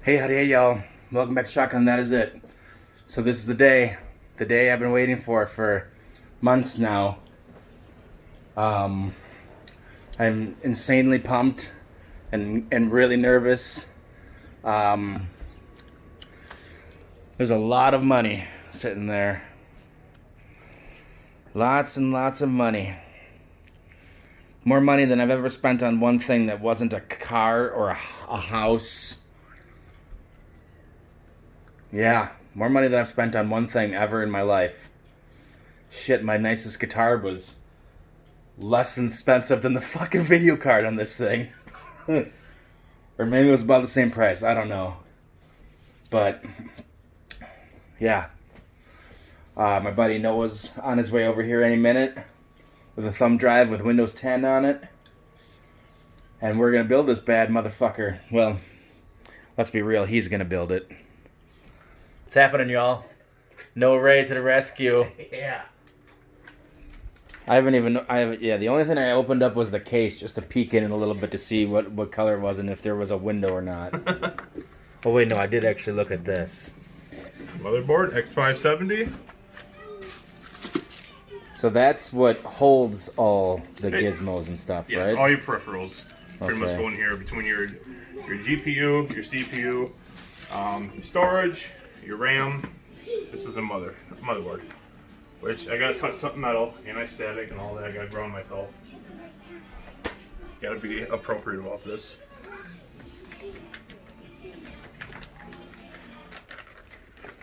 Hey, howdy, hey, y'all. Welcome back to Shotgun. That is it. So this is the day I've been waiting for months now. I'm insanely pumped and really nervous. There's a lot of money sitting there. Lots and lots of money. More money than I've ever spent on one thing that wasn't a car or a house. Yeah, more money than I've spent on one thing ever in my life. Shit, my nicest guitar was less expensive than the fucking video card on this thing. Or maybe it was about the same price, I don't know. But, yeah. My buddy Noah's on his way over here any minute with a thumb drive with Windows 10 on it. And we're gonna build this bad motherfucker. Well, let's be real, he's gonna build it. What's happening, y'all? Noah Ray to the rescue. Yeah. The only thing I opened up was the case just to peek in it a little bit to see what color it was and if there was a window or not. Oh, wait, no, I did actually look at this. Motherboard X570. So that's what holds all the gizmos and stuff, Yeah, right? it's all your peripherals. Pretty much Okay. go in here between your GPU, your CPU, your storage, your RAM. This is a motherboard. Which I gotta touch something metal, anti-static and all that. I gotta ground myself. Gotta be appropriate about this.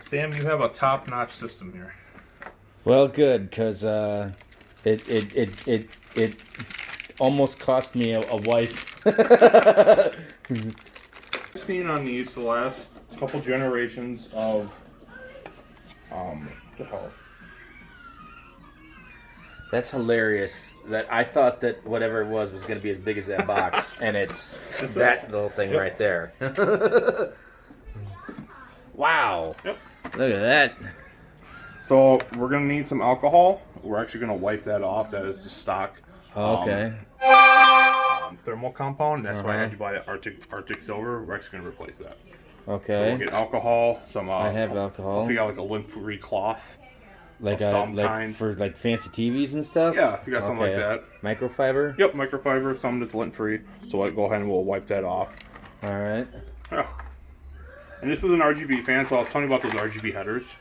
Sam, you have a top-notch system here. Well, good, because it almost cost me a wife. I've seen on these for the last couple generations of what the hell? That's hilarious. That I thought that whatever it was going to be as big as that box, and it's Just that little thing Yep. right there. Wow. Yep. Look at that. So we're gonna need some alcohol. We're actually gonna wipe that off. That is the stock Okay. thermal compound. That's why I Uh-huh. had to buy Arctic Silver. We're actually gonna replace that. So Okay. we'll get alcohol. Some. I have alcohol. I'll figure out like a lint-free cloth. Like of some kind. for like fancy TVs and stuff. Yeah, if you got something like that. Microfiber. Yep, microfiber. Something that's lint-free. So we'll go ahead and we'll wipe that off. All right. Yeah. And this is an RGB fan, so I was telling you about those RGB headers.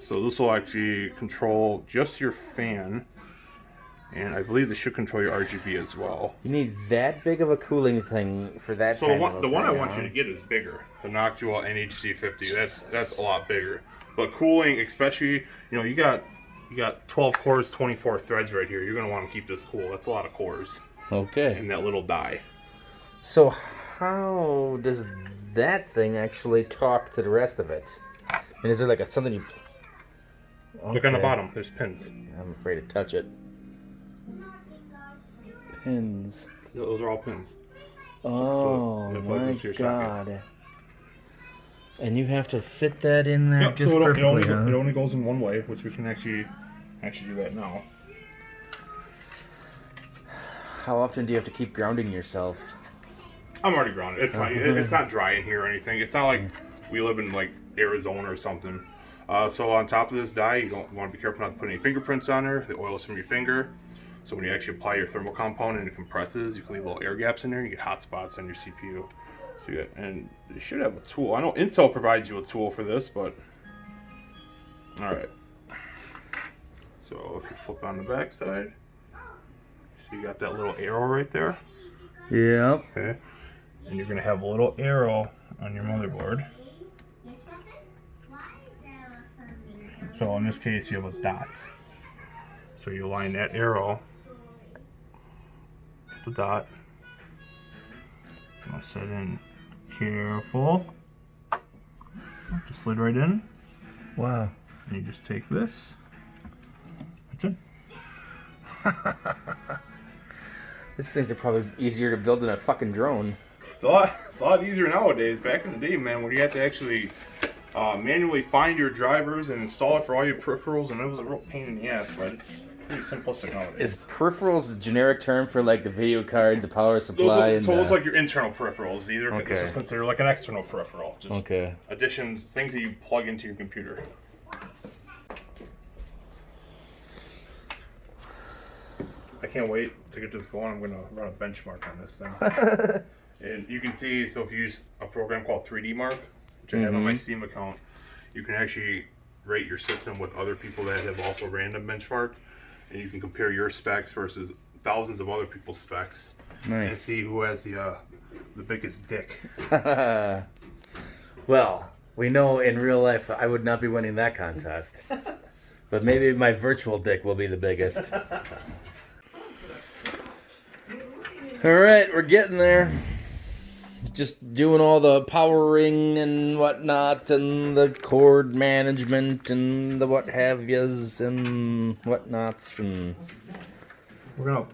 So this will actually control just your fan, and I believe this should control your RGB as well. You need that big of a cooling thing for that. So tiny the little one I thing, want huh? you to get is bigger. The Noctua NHC50. That's a lot bigger. But cooling, especially, you got 12 cores, 24 threads right here. You're gonna want to keep this cool. That's a lot of cores Okay. in that little die. So how does that thing actually talk to the rest of it? And is there like something you? Look on the Okay. bottom. There's pins. I'm afraid to touch it. Pins. Those are all pins. Oh it plugs my into your socket. god! And you have to fit that in there Yep, just so perfectly, it huh? only goes in one way, which we can actually do that now. How often do you have to keep grounding yourself? I'm already grounded. It's fine. It's not dry in here or anything. It's not like we live in like Arizona or something. So on top of this die, you don't want to be careful not to put any fingerprints on there. The oil is from your finger. So when you actually apply your thermal compound and it compresses, you can leave little air gaps in there. You get hot spots on your CPU. So and you should have a tool. I know Intel provides you a tool for this, but all right. So if you flip on the back side, so you got that little arrow right there. Yep. Okay. And you're going to have a little arrow on your motherboard. So in this case, you have a dot. So you line that arrow, the dot. I'll set in careful. Just slid right in. Wow. And you just take this. That's it. These things are probably easier to build than a fucking drone. It's a lot easier nowadays. Back in the day, man, when you had to actually manually find your drivers and install it for all your peripherals, and it was a real pain in the ass, but pretty simplistic nowadays. Is peripherals a generic term for like the video card, the power supply? Those like your internal peripherals. This Okay. is considered like an external peripheral. Just Okay. additions, things that you plug into your computer. I can't wait to get this going. I'm going to run a benchmark on this thing. And you can see, so if you use a program called 3D Mark, which I have on my Steam account, you can actually rate your system with other people that have also random benchmark, and you can compare your specs versus thousands of other people's specs, and Nice. see who has the biggest dick. Well, we know in real life I would not be winning that contest. But maybe my virtual dick will be the biggest. Alright, we're getting there. Just doing all the powering and whatnot, and the cord management, and the what have yous, and whatnots, and We're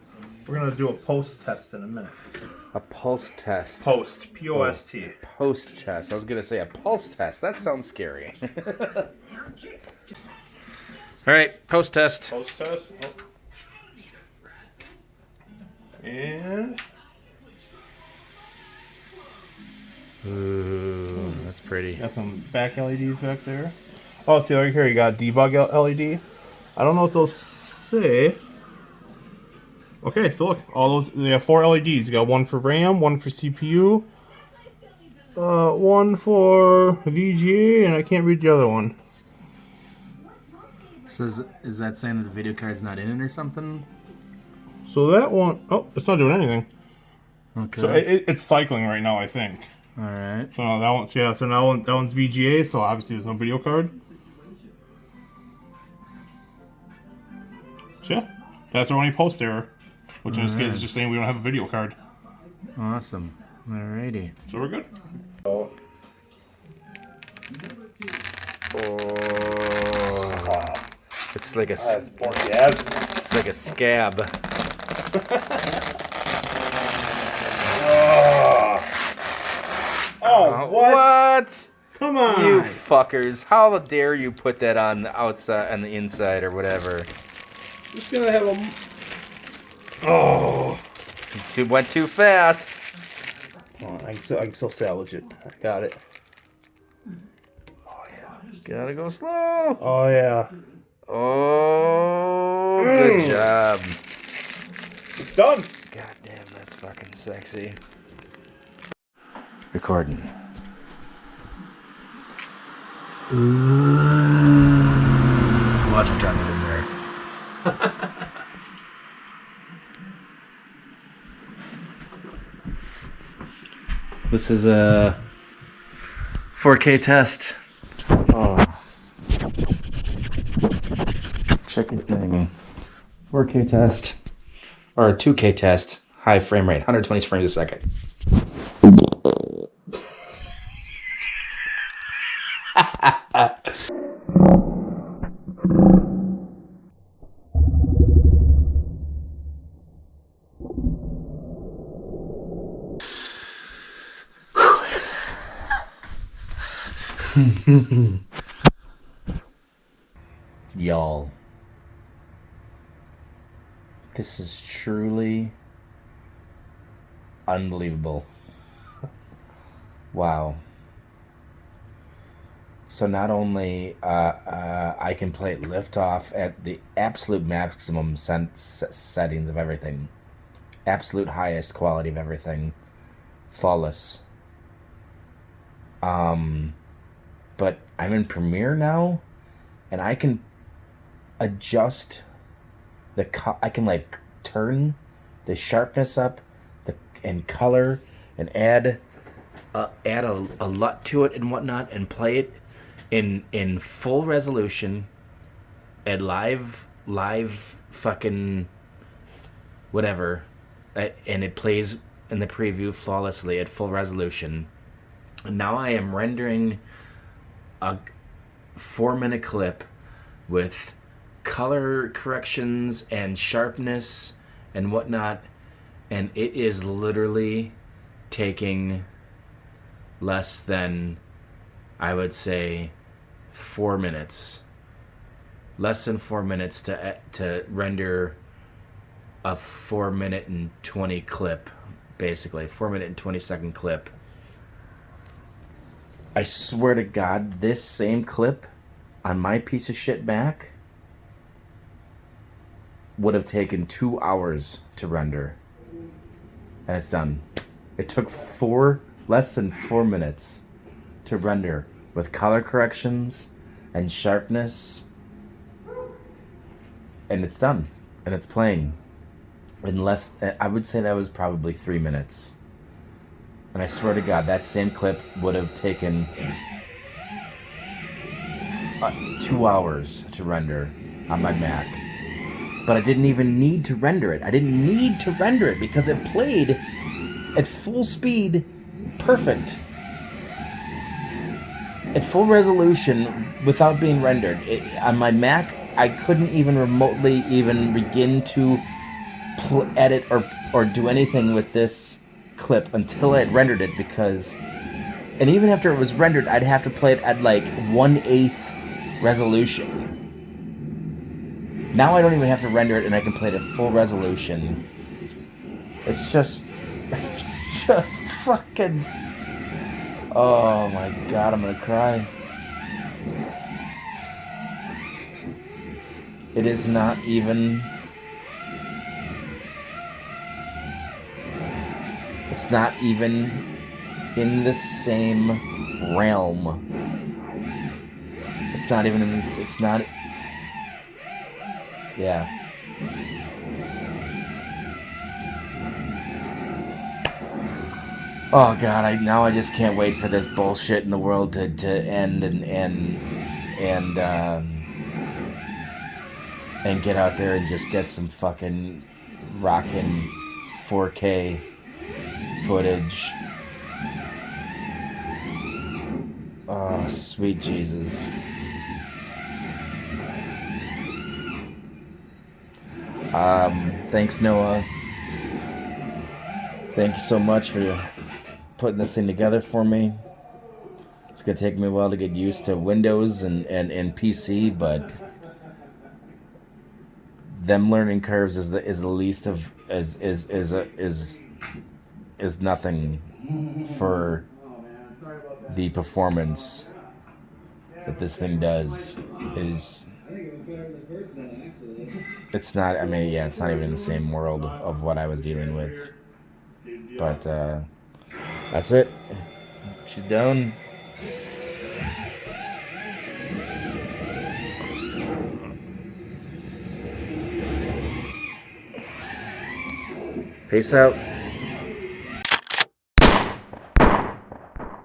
gonna do a post test in a minute. a pulse test. Post, P-O-S-T. Post test. I was gonna say a pulse test. That sounds scary. Alright, post test. Post test. Oh. And Ooh, that's pretty. got some back LEDs back there. Oh, see right here, you got debug LED. I don't know what those say. Okay, so look, all those, they have 4 LEDs. You got one for RAM, one for CPU, one for VGA, and I can't read the other one. So is that saying that the video card's not in it or something? So that one, oh, it's not doing anything. Okay. So it's cycling right now, I think. All right. So that one's, yeah, so now that one's VGA, so obviously there's no video card. So yeah, that's our only post error, which in this case is just saying we don't have a video card. Awesome. Alrighty. So we're good. Oh. It's like a it's like a scab. Oh, What? Come on! You fuckers! How dare you put that on the outside and the inside or whatever? Just gonna have a. Oh! Went too fast. Oh, I can still salvage it. I got it. Gotta go slow. Oh yeah. Oh, good job. It's done. God damn, that's fucking sexy. Recording. Watch it drop it in there. This is a 4K test. Oh. Check your thing. 4K test. Or a 2K test. High frame rate, 120 frames a second. Y'all, this is truly unbelievable. Wow. So not only I can play Liftoff at the absolute maximum settings of everything, absolute highest quality of everything, flawless. But I'm in Premiere now, and I can adjust I can like turn the sharpness up, and color, and add a LUT to it and whatnot, and play it in full resolution at live fucking whatever, and it plays in the preview flawlessly at full resolution. And now I am rendering a 4-minute clip with color corrections and sharpness and whatnot, and it is literally taking less than, I would say, 4 minutes less than 4 minutes to render a 4 minute and 20 clip, basically 4 minute and 20 second clip. I swear to God, this same clip on my piece of shit Mac would have taken 2 hours to render, and it's done. It took less than 4 minutes to render with color corrections and sharpness, and it's done, and it's playing. I would say that was probably 3 minutes. And I swear to God, that same clip would have taken 2 hours to render on my Mac. But I didn't even need to render it. I didn't need to render it because it played at full speed, perfect. At full resolution without being rendered. On my Mac, I couldn't even remotely even begin to edit or do anything with this clip until I had rendered it, because, and even after it was rendered, I'd have to play it at like 1/8 resolution. Now I don't even have to render it, and I can play it at full resolution. It's just fucking, oh my God, I'm gonna cry. It is not even, it's not even in the same realm. It's not even in this, it's not, yeah. Oh God, I just can't wait for this bullshit in the world to end and get out there and just get some fucking rockin' 4K footage. Oh, sweet Jesus. Thanks, Noah. Thank you so much for putting this thing together for me. It's gonna take me a while to get used to Windows and PC, but them learning curves is the least of is nothing for the performance that this thing does. It's not, I mean, yeah, it's not even in the same world of what I was dealing with. But that's it. She's done. Peace out.